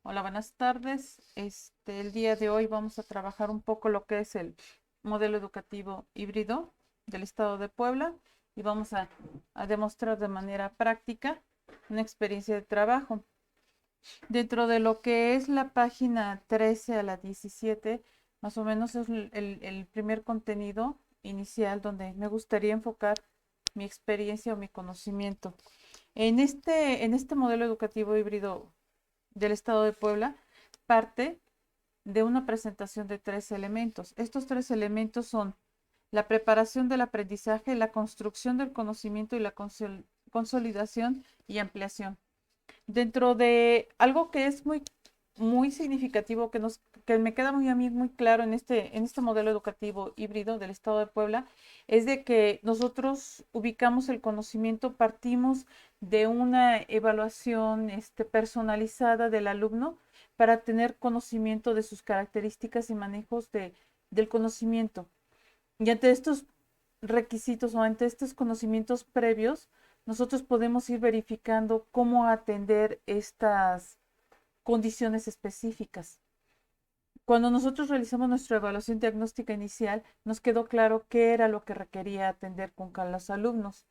Hola, buenas tardes. El día de hoy vamos a trabajar un poco lo que es el modelo educativo híbrido del estado de Puebla y vamos a demostrar de manera práctica una experiencia de trabajo. Dentro de lo que es la página 13 a la 17, más o menos es el primer contenido inicial donde me gustaría enfocar mi experiencia o mi conocimiento. En este modelo educativo híbrido del estado de Puebla, parte de una presentación de tres elementos. Estos tres elementos son la preparación del aprendizaje, la construcción del conocimiento y la consolidación y ampliación. Dentro de algo que es muy significativo, que me queda muy a mí muy claro en este modelo educativo híbrido del estado de Puebla, es de que nosotros ubicamos el conocimiento, partimos de una evaluación personalizada del alumno para tener conocimiento de sus características y manejos del conocimiento. Y ante estos requisitos o ante estos conocimientos previos, nosotros podemos ir verificando cómo atender estas condiciones específicas. Cuando nosotros realizamos nuestra evaluación diagnóstica inicial, nos quedó claro qué era lo que requería atender con cada los alumnos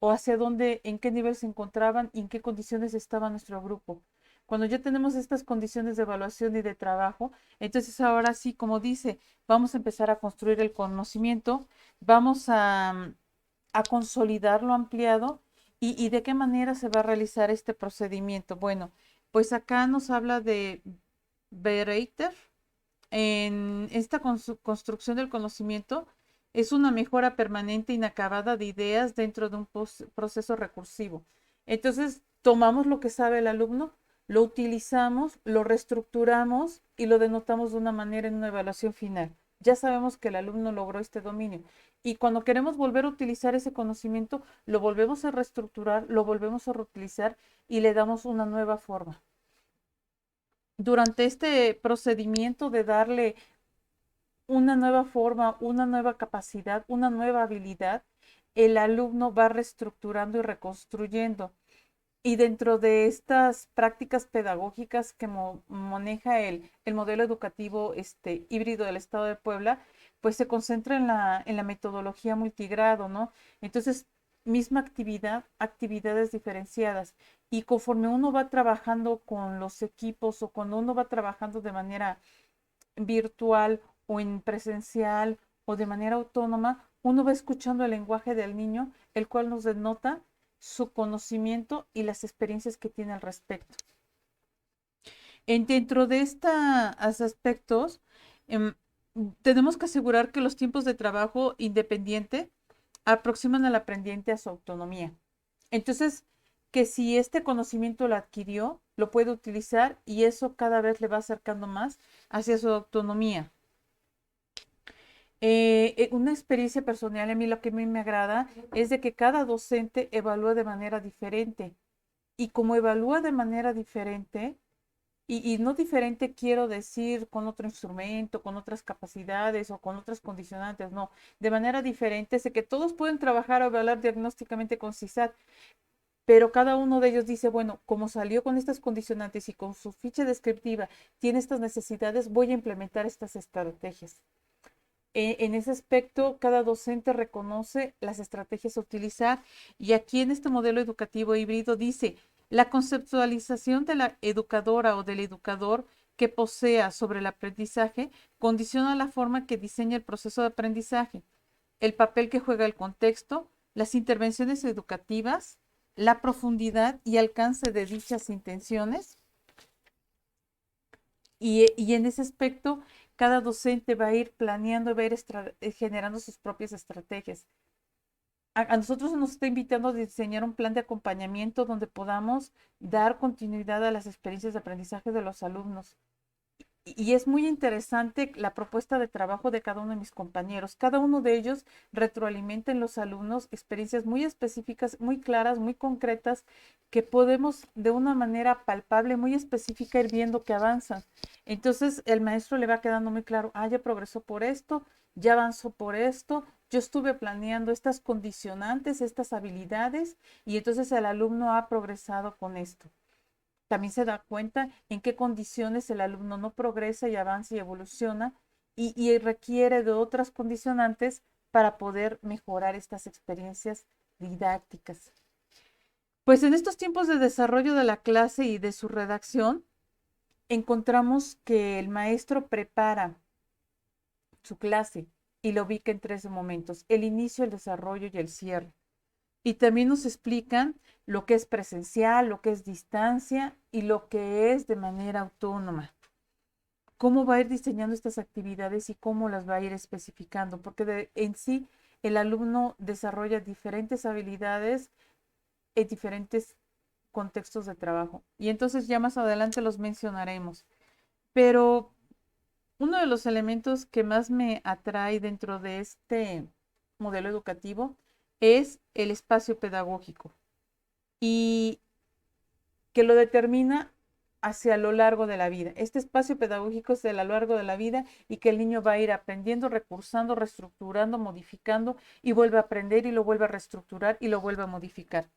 o hacia dónde, en qué nivel se encontraban y en qué condiciones estaba nuestro grupo. Cuando ya tenemos estas condiciones de evaluación y de trabajo, entonces ahora sí, como dice, vamos a empezar a construir el conocimiento, vamos a consolidar lo ampliado y de qué manera se va a realizar este procedimiento. Bueno, pues acá nos habla de Bereiter. En esta construcción del conocimiento es una mejora permanente inacabada de ideas dentro de un proceso recursivo. Entonces, tomamos lo que sabe el alumno, lo utilizamos, lo reestructuramos y lo denotamos de una manera en una evaluación final. Ya sabemos que el alumno logró este dominio. Y cuando queremos volver a utilizar ese conocimiento, lo volvemos a reestructurar, lo volvemos a reutilizar y le damos una nueva forma. Durante este procedimiento de darle una nueva forma, una nueva capacidad, una nueva habilidad, el alumno va reestructurando y reconstruyendo. Y dentro de estas prácticas pedagógicas que maneja el modelo educativo híbrido del Estado de Puebla, pues se concentra en la metodología multigrado, ¿no? Entonces, misma actividad, actividades diferenciadas. Y conforme uno va trabajando con los equipos o cuando uno va trabajando de manera virtual o en presencial o de manera autónoma, uno va escuchando el lenguaje del niño, el cual nos denota su conocimiento y las experiencias que tiene al respecto. Dentro de estos aspectos, em, tenemos que asegurar que los tiempos de trabajo independiente aproximan al aprendiente a su autonomía. Entonces, que si este conocimiento lo adquirió, lo puede utilizar y eso cada vez le va acercando más hacia su autonomía. Una experiencia personal, a mí lo que a mí me agrada es de que cada docente evalúa de manera diferente. Y como evalúa de manera diferente, y no diferente quiero decir con otro instrumento, con otras capacidades o con otras condicionantes, no, de manera diferente, sé que todos pueden trabajar o evaluar diagnósticamente con CISAT, pero cada uno de ellos dice, bueno, como salió con estas condicionantes y con su ficha descriptiva tiene estas necesidades, voy a implementar estas estrategias. En ese aspecto, cada docente reconoce las estrategias a utilizar y aquí en este modelo educativo híbrido dice, la conceptualización de la educadora o del educador que posea sobre el aprendizaje condiciona la forma que diseña el proceso de aprendizaje, el papel que juega el contexto, las intervenciones educativas, la profundidad y alcance de dichas intenciones y en ese aspecto, cada docente va a ir planeando, va a ir generando sus propias estrategias. A nosotros nos está invitando a diseñar un plan de acompañamiento donde podamos dar continuidad a las experiencias de aprendizaje de los alumnos. Y es muy interesante la propuesta de trabajo de cada uno de mis compañeros. Cada uno de ellos retroalimenta en los alumnos experiencias muy específicas, muy claras, muy concretas, que podemos de una manera palpable, muy específica, ir viendo que avanzan. Entonces el maestro le va quedando muy claro, ya progresó por esto, ya avanzó por esto, yo estuve planeando estas condicionantes, estas habilidades, y entonces el alumno ha progresado con esto. también se da cuenta en qué condiciones el alumno no progresa y avanza y evoluciona y requiere de otras condicionantes para poder mejorar estas experiencias didácticas. Pues en estos tiempos de desarrollo de la clase y de su redacción, encontramos que el maestro prepara su clase y lo ubica en tres momentos: el inicio, el desarrollo y el cierre. Y también nos explican lo que es presencial, lo que es distancia y lo que es de manera autónoma. Cómo va a ir diseñando estas actividades y cómo las va a ir especificando, porque en sí el alumno desarrolla diferentes habilidades en diferentes contextos de trabajo. Y entonces ya más adelante los mencionaremos. Pero uno de los elementos que más me atrae dentro de este modelo educativo es el espacio pedagógico y que lo determina hacia lo largo de la vida. Este espacio pedagógico es de lo largo de la vida y que el niño va a ir aprendiendo, recursando, reestructurando, modificando y vuelve a aprender y lo vuelve a reestructurar y lo vuelve a modificar.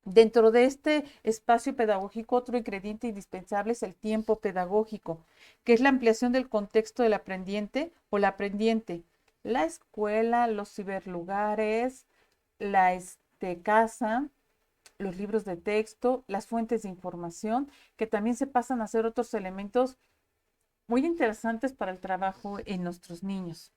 Dentro de este espacio pedagógico, otro ingrediente indispensable es el tiempo pedagógico, que es la ampliación del contexto del aprendiente o la aprendiente. La escuela, los ciberlugares, la casa, los libros de texto, las fuentes de información, que también se pasan a ser otros elementos muy interesantes para el trabajo en nuestros niños.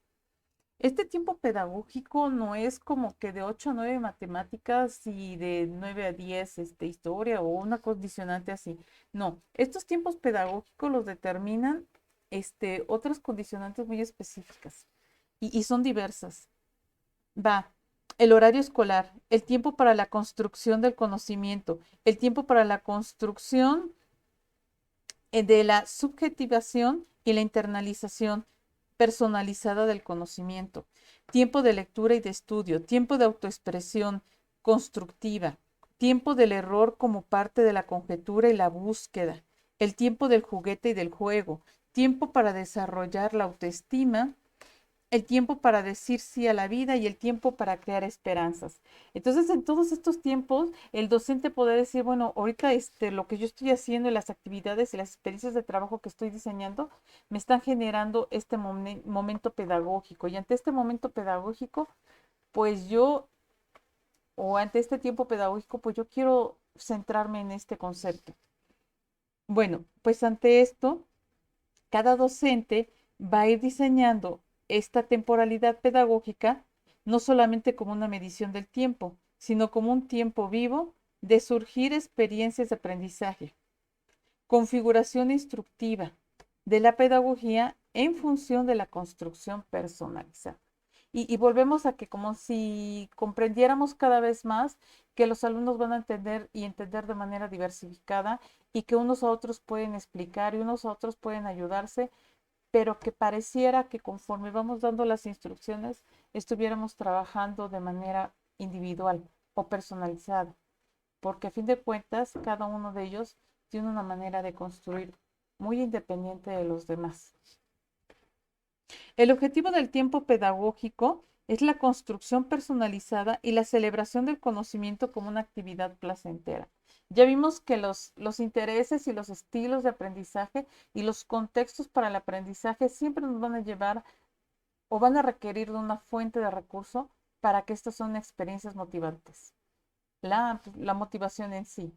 Este tiempo pedagógico no es como que de 8 a 9 matemáticas y de 9 a 10 historia o una condicionante así. No, estos tiempos pedagógicos los determinan otras condicionantes muy específicas y son diversas. Va, el horario escolar, el tiempo para la construcción del conocimiento, el tiempo para la construcción de la subjetivación y la internalización personalizada del conocimiento, tiempo de lectura y de estudio, tiempo de autoexpresión constructiva, tiempo del error como parte de la conjetura y la búsqueda, el tiempo del juguete y del juego, tiempo para desarrollar la autoestima, el tiempo para decir sí a la vida y el tiempo para crear esperanzas. Entonces, en todos estos tiempos, el docente puede decir, bueno, ahorita lo que yo estoy haciendo y las actividades y las experiencias de trabajo que estoy diseñando me están generando este momento pedagógico. Y ante este momento pedagógico, pues o ante este tiempo pedagógico, pues yo quiero centrarme en este concepto. Bueno, pues ante esto, cada docente va a ir diseñando esta temporalidad pedagógica no solamente como una medición del tiempo, sino como un tiempo vivo de surgir experiencias de aprendizaje, configuración instructiva de la pedagogía en función de la construcción personalizada. Y volvemos a que como si comprendiéramos cada vez más que los alumnos van a entender y entender de manera diversificada y que unos a otros pueden explicar y unos a otros pueden ayudarse, pero que pareciera que conforme vamos dando las instrucciones estuviéramos trabajando de manera individual o personalizada, porque a fin de cuentas cada uno de ellos tiene una manera de construir muy independiente de los demás. El objetivo del tiempo pedagógico es la construcción personalizada y la celebración del conocimiento como una actividad placentera. Ya vimos que los intereses y los estilos de aprendizaje y los contextos para el aprendizaje siempre nos van a llevar o van a requerir de una fuente de recurso para que estas son experiencias motivantes. La motivación en sí.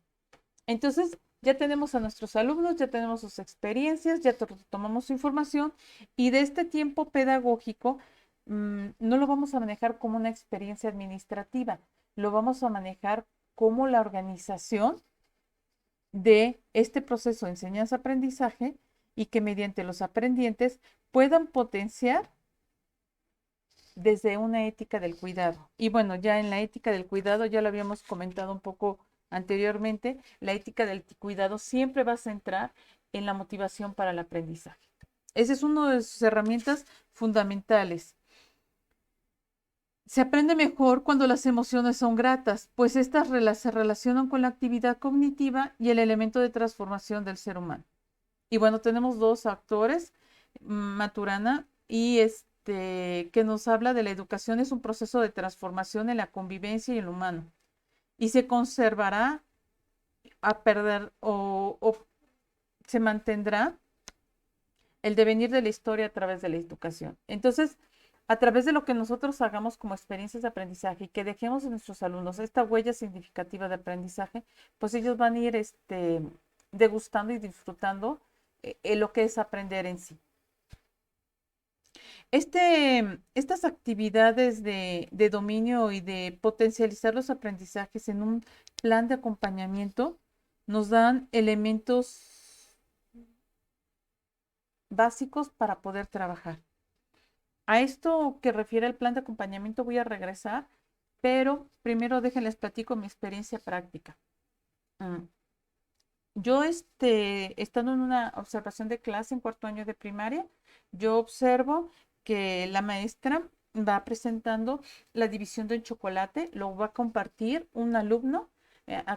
Entonces, ya tenemos a nuestros alumnos, ya tenemos sus experiencias, ya tomamos su información y de este tiempo pedagógico no lo vamos a manejar como una experiencia administrativa, lo vamos a manejar como la organización de este proceso de enseñanza-aprendizaje y que mediante los aprendientes puedan potenciar desde una ética del cuidado. Y bueno, ya en la ética del cuidado, ya lo habíamos comentado un poco anteriormente, la ética del cuidado siempre va a centrar en la motivación para el aprendizaje. Esa es una de sus herramientas fundamentales. Se aprende mejor cuando las emociones son gratas, pues estas se relacionan con la actividad cognitiva y el elemento de transformación del ser humano. Y bueno, tenemos dos actores, Maturana y que nos habla de la educación es un proceso de transformación en la convivencia y en lo humano. Y se conservará a perder o se mantendrá el devenir de la historia a través de la educación. Entonces, a través de lo que nosotros hagamos como experiencias de aprendizaje y que dejemos a nuestros alumnos esta huella significativa de aprendizaje, pues ellos van a ir degustando y disfrutando lo que es aprender en sí. Estas actividades de dominio y de potencializar los aprendizajes en un plan de acompañamiento nos dan elementos básicos para poder trabajar. A esto que refiere el plan de acompañamiento voy a regresar, pero primero déjenles platico mi experiencia práctica. Mm. Yo, estando en una observación de clase en cuarto año de primaria, yo observo que la maestra va presentando la división del chocolate, lo va a compartir un alumno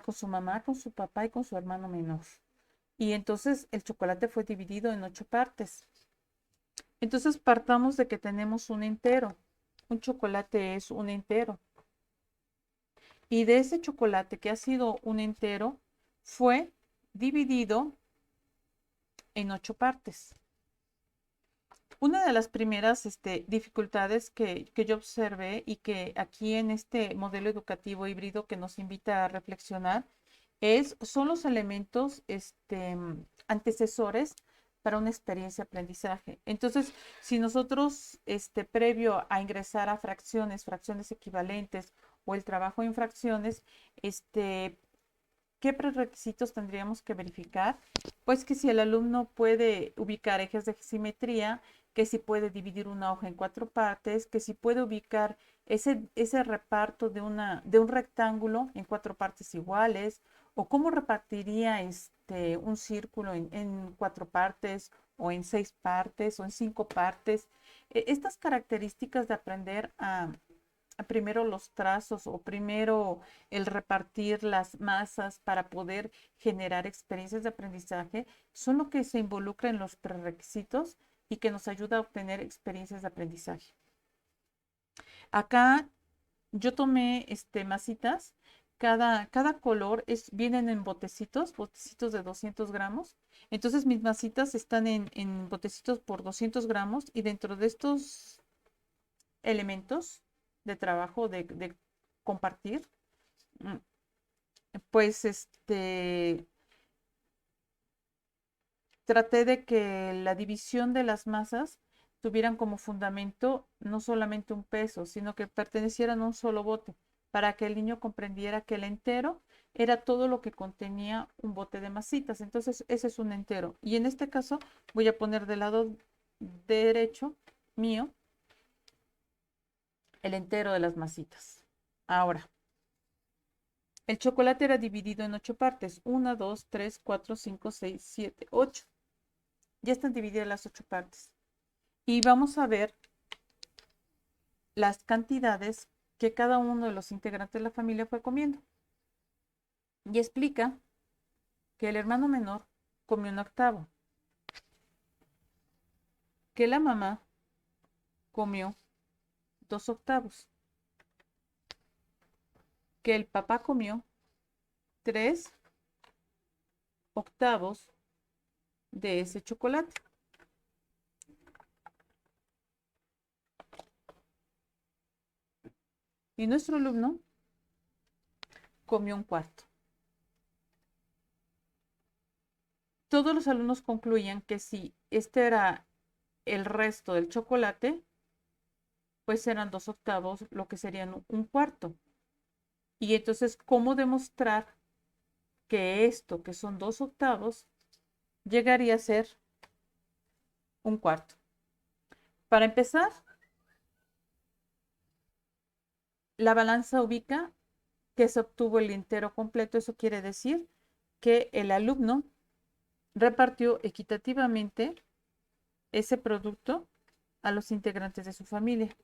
con su mamá, con su papá y con su hermano menor. Y entonces el chocolate fue dividido en 8 partes. Entonces partamos de que tenemos un entero. Un chocolate es un entero. Y de ese chocolate que ha sido un entero, fue dividido en 8 partes. Una de las primeras dificultades que yo observé y que aquí en este modelo educativo híbrido que nos invita a reflexionar son los elementos antecesores para una experiencia de aprendizaje. Entonces, si nosotros, previo a ingresar a fracciones equivalentes o el trabajo en fracciones, ¿qué prerequisitos tendríamos que verificar? Pues que si el alumno puede ubicar ejes de simetría, que si puede dividir una hoja en 4 partes, que si puede ubicar ese reparto de un rectángulo en 4 partes iguales, o cómo repartiría un círculo en 4 partes, o en 6 partes, o en 5 partes. Estas características de aprender a primero los trazos o primero el repartir las masas para poder generar experiencias de aprendizaje son lo que se involucra en los prerequisitos y que nos ayuda a obtener experiencias de aprendizaje. Acá yo tomé masitas, cada color vienen en botecitos de 200 gramos. Entonces mis masitas están en botecitos por 200 gramos y dentro de estos elementos de trabajo, de compartir, mm, pues traté de que la división de las masas tuvieran como fundamento no solamente un peso, sino que pertenecieran a un solo bote, para que el niño comprendiera que el entero era todo lo que contenía un bote de masitas. Entonces, ese es un entero. Y en este caso, voy a poner del lado derecho mío el entero de las masitas. Ahora, el chocolate era dividido en 8 partes. 1, 2, 3, 4, 5, 6, 7, 8. Ya están divididas las 8 partes. Y vamos a ver las cantidades que cada uno de los integrantes de la familia fue comiendo. Y explica que el hermano menor comió 1/8, que la mamá comió 2/8, que el papá comió 3/8 de ese chocolate. Y nuestro alumno comió 1/4. Todos los alumnos concluían que si este era el resto del chocolate, pues eran 2/8, lo que serían 1/4. Y entonces, ¿cómo demostrar que esto, que son 2/8, llegaría a ser 1/4? Para empezar, la balanza ubica que se obtuvo el entero completo. Eso quiere decir que el alumno repartió equitativamente ese producto a los integrantes de su familia.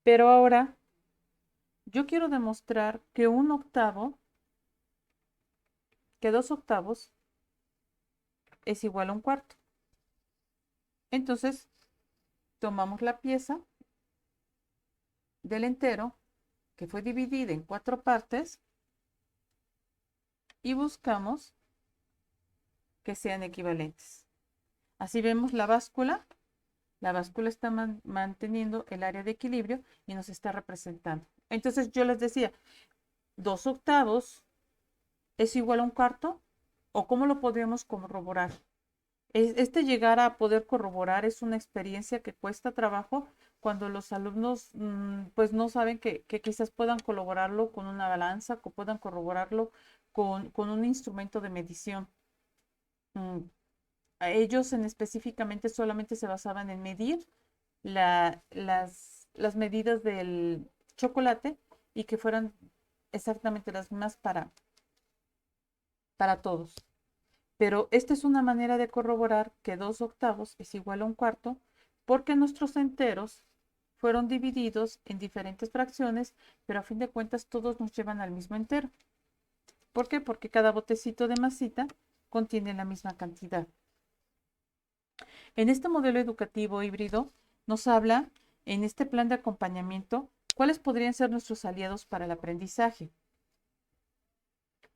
Pero ahora yo quiero demostrar que 1/8, que 2/8 es igual a 1/4. Entonces, tomamos la pieza del entero que fue dividida en 4 partes y buscamos que sean equivalentes. Así vemos la báscula. La báscula está manteniendo el área de equilibrio y nos está representando. Entonces yo les decía, 2/8 es igual a 1/4, o cómo lo podríamos corroborar. Este llegar a poder corroborar es una experiencia que cuesta trabajo cuando los alumnos pues no saben que quizás puedan corroborarlo con una balanza, que puedan corroborarlo con un instrumento de medición. A ellos específicamente solamente se basaban en medir las medidas del chocolate y que fueran exactamente las mismas para todos. Pero esta es una manera de corroborar que 2/8 es igual a 1/4 porque nuestros enteros fueron divididos en diferentes fracciones, pero a fin de cuentas todos nos llevan al mismo entero. ¿Por qué? Porque cada botecito de masita contiene la misma cantidad. En este modelo educativo híbrido nos habla, en este plan de acompañamiento, cuáles podrían ser nuestros aliados para el aprendizaje.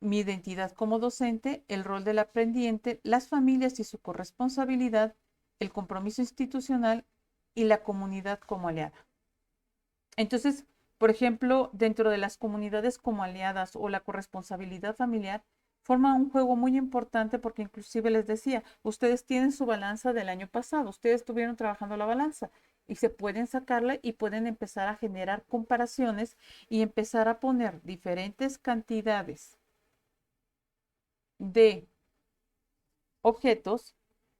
Mi identidad como docente, el rol del aprendiente, las familias y su corresponsabilidad, el compromiso institucional y la comunidad como aliada. Entonces, por ejemplo, dentro de las comunidades como aliadas o la corresponsabilidad familiar, forma un juego muy importante porque inclusive les decía, ustedes tienen su balanza del año pasado, ustedes estuvieron trabajando la balanza y se pueden sacarla y pueden empezar a generar comparaciones y empezar a poner diferentes cantidades de objetos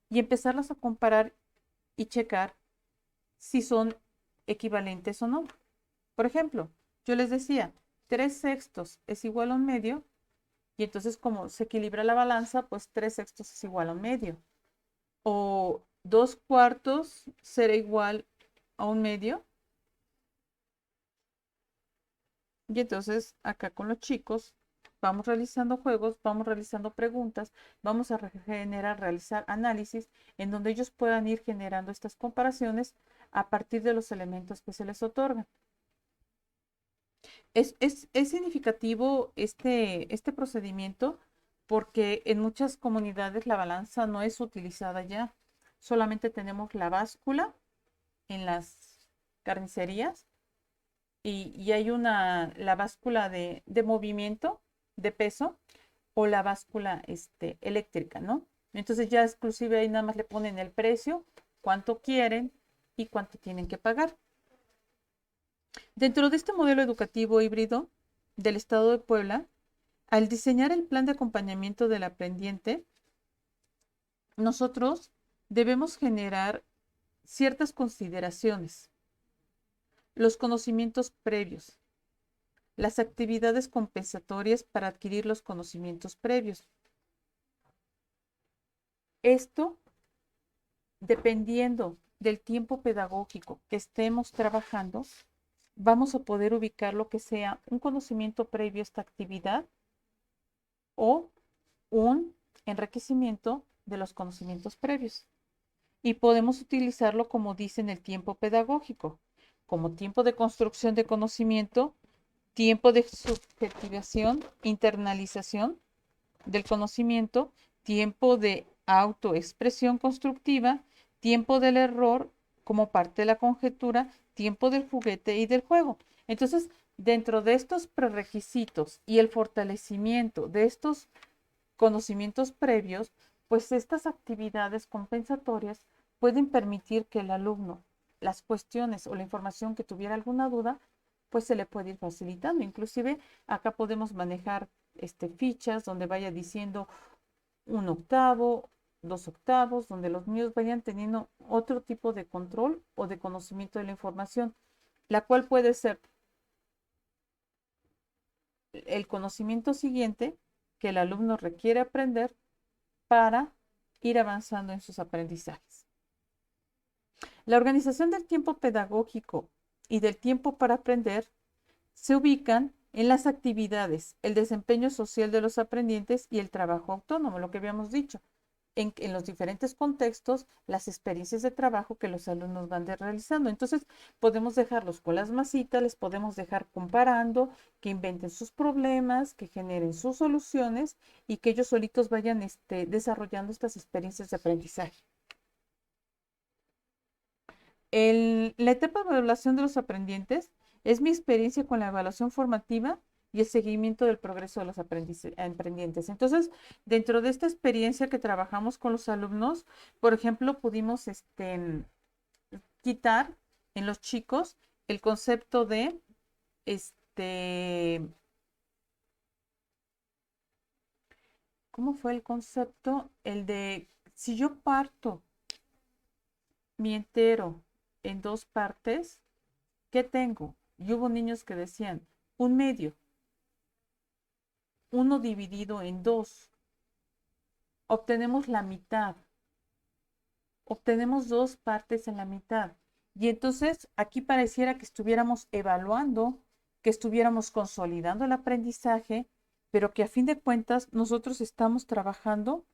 y empezarlos a comparar y checar si son equivalentes o no. Por ejemplo, yo les decía, 3/6 es igual a 1/2, y entonces como se equilibra la balanza, pues 3/6 es igual a 1/2. O 2/4 será igual a 1/2. Y entonces acá con los chicos vamos realizando juegos, vamos realizando preguntas, vamos a realizar análisis en donde ellos puedan ir generando estas comparaciones a partir de los elementos que se les otorgan. Es significativo este procedimiento porque en muchas comunidades la balanza no es utilizada ya. Solamente tenemos la báscula en las carnicerías y hay la báscula de movimiento, de peso, o la báscula eléctrica, ¿no? Entonces ya exclusive ahí nada más le ponen el precio, cuánto quieren y cuánto tienen que pagar. Dentro de este modelo educativo híbrido del Estado de Puebla, al diseñar el plan de acompañamiento del aprendiente, nosotros debemos generar ciertas consideraciones, los conocimientos previos, las actividades compensatorias para adquirir los conocimientos previos. Esto, dependiendo del tiempo pedagógico que estemos trabajando, vamos a poder ubicar lo que sea un conocimiento previo a esta actividad o un enriquecimiento de los conocimientos previos. Y podemos utilizarlo como dice en el tiempo pedagógico, como tiempo de construcción de conocimiento, tiempo de subjetivación, internalización del conocimiento, tiempo de autoexpresión constructiva, tiempo del error como parte de la conjetura, tiempo del juguete y del juego. Entonces, dentro de estos prerequisitos y el fortalecimiento de estos conocimientos previos, pues estas actividades compensatorias pueden permitir que el alumno, las cuestiones o la información que tuviera alguna duda, pues se le puede ir facilitando. Inclusive acá podemos manejar fichas donde vaya diciendo 1/8, 2/8, donde los niños vayan teniendo otro tipo de control o de conocimiento de la información, la cual puede ser el conocimiento siguiente que el alumno requiere aprender para ir avanzando en sus aprendizajes. La organización del tiempo pedagógico y del tiempo para aprender se ubican en las actividades, el desempeño social de los aprendientes y el trabajo autónomo, lo que habíamos dicho. en los diferentes contextos las experiencias de trabajo que los alumnos van realizando. Entonces, podemos dejarlos con las masitas, les podemos dejar comparando, que inventen sus problemas, que generen sus soluciones y que ellos solitos vayan desarrollando estas experiencias de aprendizaje. La etapa de evaluación de los aprendientes es mi experiencia con la evaluación formativa y el seguimiento del progreso de los aprendientes. Entonces, dentro de esta experiencia que trabajamos con los alumnos, por ejemplo, pudimos quitar en los chicos el concepto de, ¿cómo fue el concepto? El de, si yo parto mi entero en dos partes, ¿qué tengo? Y hubo niños que decían, un medio, uno dividido en dos, obtenemos la mitad, obtenemos dos partes en la mitad. Y entonces aquí pareciera que estuviéramos evaluando, que estuviéramos consolidando el aprendizaje, pero que a fin de cuentas nosotros estamos trabajando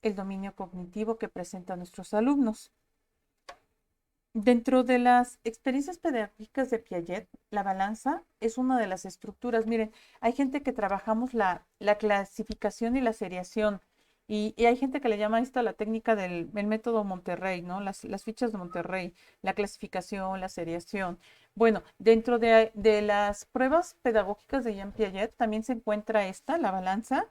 el dominio cognitivo que presentan nuestros alumnos. Dentro de las experiencias pedagógicas de Piaget, la balanza es una de las estructuras. Miren, hay gente que trabajamos la clasificación y la seriación, y hay gente que le llama esto la técnica del el método Monterrey, ¿no? Las fichas de Monterrey, la clasificación, la seriación. Bueno, dentro de las pruebas pedagógicas de Jean Piaget también se encuentra esta, la balanza,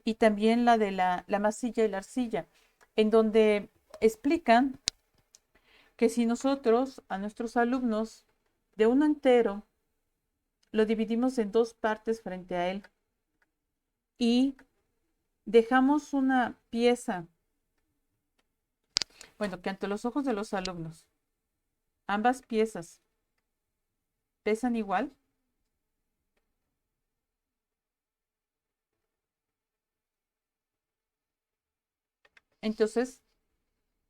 y también la de la masilla y la arcilla, en donde explican que si nosotros a nuestros alumnos de uno entero lo dividimos en dos partes frente a él y dejamos una pieza, bueno, que ante los ojos de los alumnos, ambas piezas pesan igual, entonces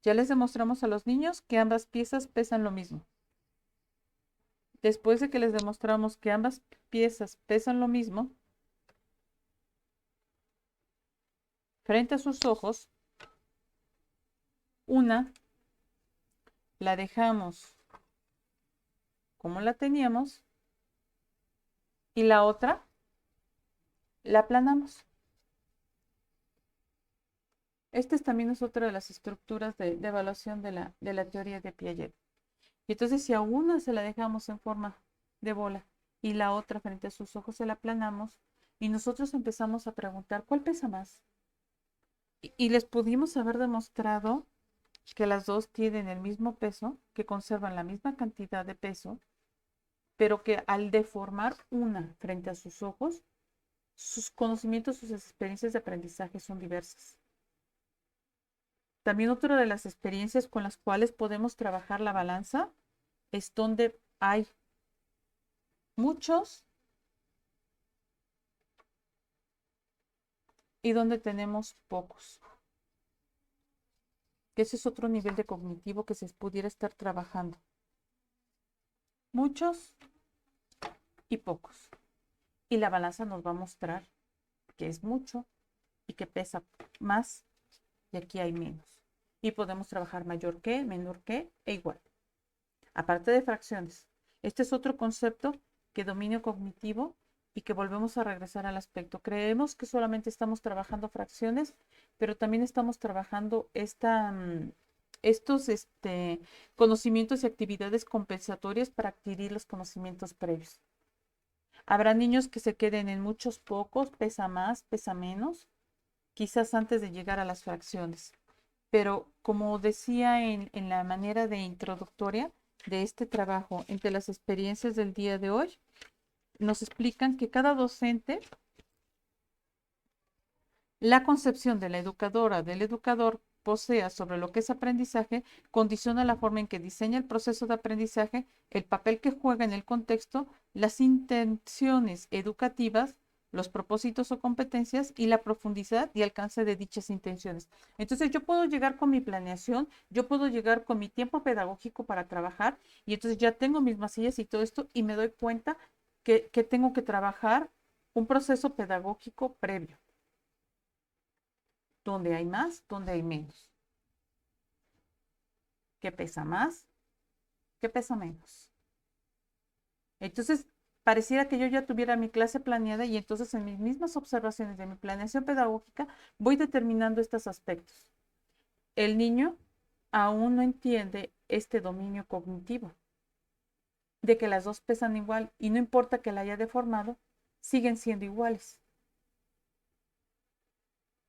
ya les demostramos a los niños que ambas piezas pesan lo mismo. Después de que les demostramos que ambas piezas pesan lo mismo, frente a sus ojos, una la dejamos como la teníamos y la otra la aplanamos. Esta también es otra de las estructuras de evaluación de la teoría de Piaget. Y entonces, si a una se la dejamos en forma de bola y la otra frente a sus ojos se la aplanamos, y nosotros empezamos a preguntar, ¿cuál pesa más? Y les pudimos haber demostrado que las dos tienen el mismo peso, que conservan la misma cantidad de peso, pero que al deformar una frente a sus ojos, sus conocimientos, sus experiencias de aprendizaje son diversas. También otra de las experiencias con las cuales podemos trabajar la balanza es donde hay muchos y donde tenemos pocos. Que ese es otro nivel de cognitivo que se pudiera estar trabajando. Muchos y pocos. Y la balanza nos va a mostrar que es mucho y que pesa más y aquí hay menos. Y podemos trabajar mayor que, menor que e igual. Aparte de fracciones. Este es otro concepto que dominio cognitivo y que volvemos a regresar al aspecto. Creemos que solamente estamos trabajando fracciones, pero también estamos trabajando estos conocimientos y actividades compensatorias para adquirir los conocimientos previos. Habrá niños que se queden en muchos pocos, pesa más, pesa menos, quizás antes de llegar a las fracciones. Pero como decía en la manera de introductoria de este trabajo, entre las experiencias del día de hoy, nos explican que cada docente, la concepción de la educadora, del educador, posea sobre lo que es aprendizaje, condiciona la forma en que diseña el proceso de aprendizaje, el papel que juega en el contexto, las intenciones educativas, los propósitos o competencias y la profundidad y alcance de dichas intenciones. Entonces yo puedo llegar con mi planeación, yo puedo llegar con mi tiempo pedagógico para trabajar y entonces ya tengo mis masillas y todo esto y me doy cuenta que tengo que trabajar un proceso pedagógico previo. dónde hay más, dónde hay menos. ¿Qué pesa más? ¿Qué pesa menos? Entonces, pareciera que yo ya tuviera mi clase planeada y entonces en mis mismas observaciones de mi planeación pedagógica voy determinando estos aspectos. El niño aún no entiende este dominio cognitivo de que las dos pesan igual y no importa que la haya deformado, siguen siendo iguales.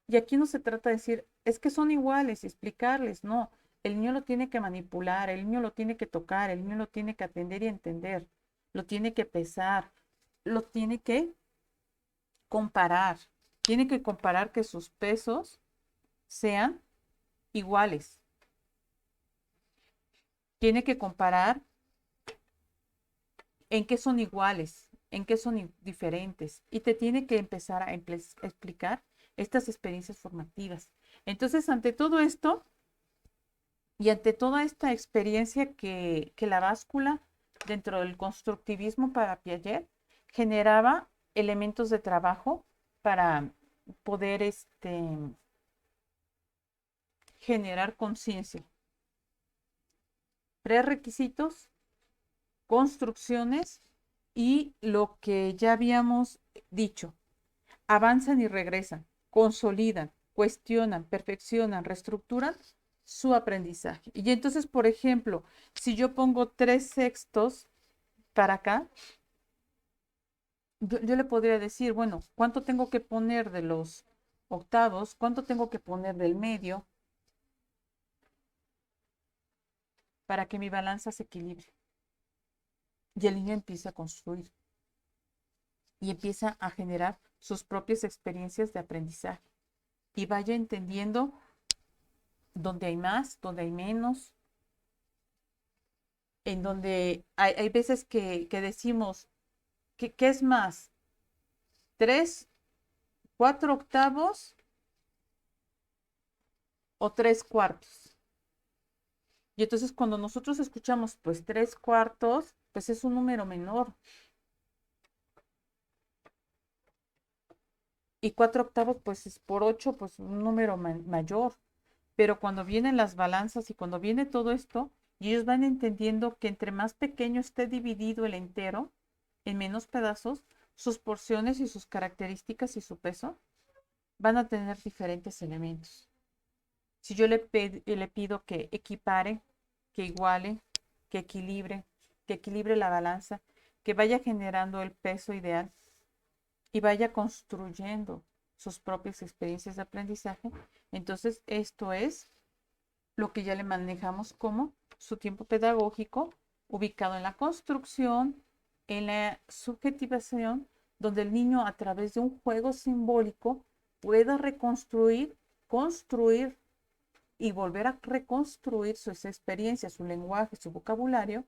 Y aquí no se trata de decir, es que son iguales y explicarles, no. El niño lo tiene que manipular, el niño lo tiene que tocar, el niño lo tiene que atender y entender, lo tiene que pesar, lo tiene que comparar. Tiene que comparar que sus pesos sean iguales. Tiene que comparar en qué son iguales, en qué son diferentes. Y te tiene que empezar a explicar estas experiencias formativas. Entonces, ante todo esto y ante toda esta experiencia que la báscula dentro del constructivismo para Piaget generaba elementos de trabajo para poder generar conciencia. Prerequisitos, construcciones y lo que ya habíamos dicho, avanzan y regresan, consolidan, cuestionan, perfeccionan, reestructuran su aprendizaje. Y entonces, por ejemplo, si yo pongo 3/6 para acá, yo le podría decir, bueno, ¿cuánto tengo que poner de los octavos? ¿Cuánto tengo que poner del medio para que mi balanza se equilibre? Y el niño empieza a construir y empieza a generar sus propias experiencias de aprendizaje y vaya entendiendo dónde hay más, dónde hay menos, en donde hay veces que decimos, ¿qué es más? ¿Tres, 4/8 o 3/4? Y entonces cuando nosotros escuchamos pues 3/4, pues es un número menor. Y 4/8 pues es por 8, pues un número mayor. Pero cuando vienen las balanzas y cuando viene todo esto, y ellos van entendiendo que entre más pequeño esté dividido el entero, en menos pedazos, sus porciones y sus características y su peso van a tener diferentes elementos. Si yo le pido que equipare, que iguale, que equilibre la balanza, que vaya generando el peso ideal y vaya construyendo sus propias experiencias de aprendizaje, entonces esto es lo que ya le manejamos como su tiempo pedagógico, ubicado en la construcción, en la subjetivación, donde el niño a través de un juego simbólico pueda reconstruir, construir y volver a reconstruir sus experiencias, su lenguaje, su vocabulario,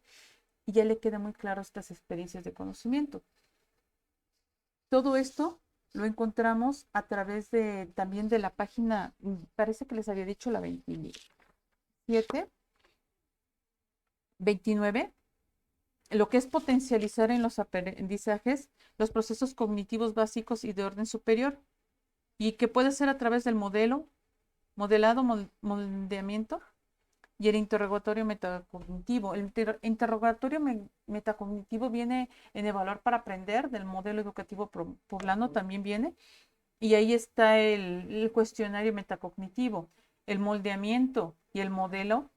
y ya le queda muy claro estas experiencias de conocimiento. Todo esto lo encontramos a través también de la página, parece que les había dicho la 27, 29, lo que es potencializar en los aprendizajes los procesos cognitivos básicos y de orden superior, y que puede ser a través del modelado, moldeamiento y el interrogatorio metacognitivo. El interrogatorio metacognitivo viene en evaluar para aprender, del modelo educativo poblano también viene, y ahí está el cuestionario metacognitivo, el moldeamiento y el modelo.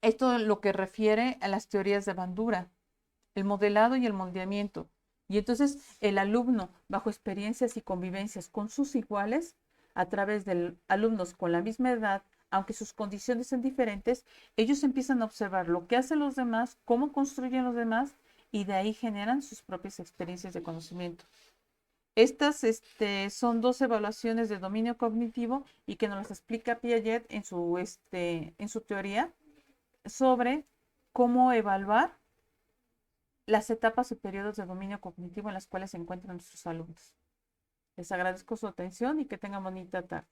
Esto es lo que refiere a las teorías de Bandura, el modelado y el moldeamiento. Y entonces el alumno, bajo experiencias y convivencias con sus iguales, a través de alumnos con la misma edad, aunque sus condiciones sean diferentes, ellos empiezan a observar lo que hacen los demás, cómo construyen los demás, y de ahí generan sus propias experiencias de conocimiento. Estas son 2 evaluaciones de dominio cognitivo y que nos las explica Piaget en su teoría sobre cómo evaluar las etapas y periodos de dominio cognitivo en las cuales se encuentran nuestros alumnos. Les agradezco su atención y que tengan bonita tarde.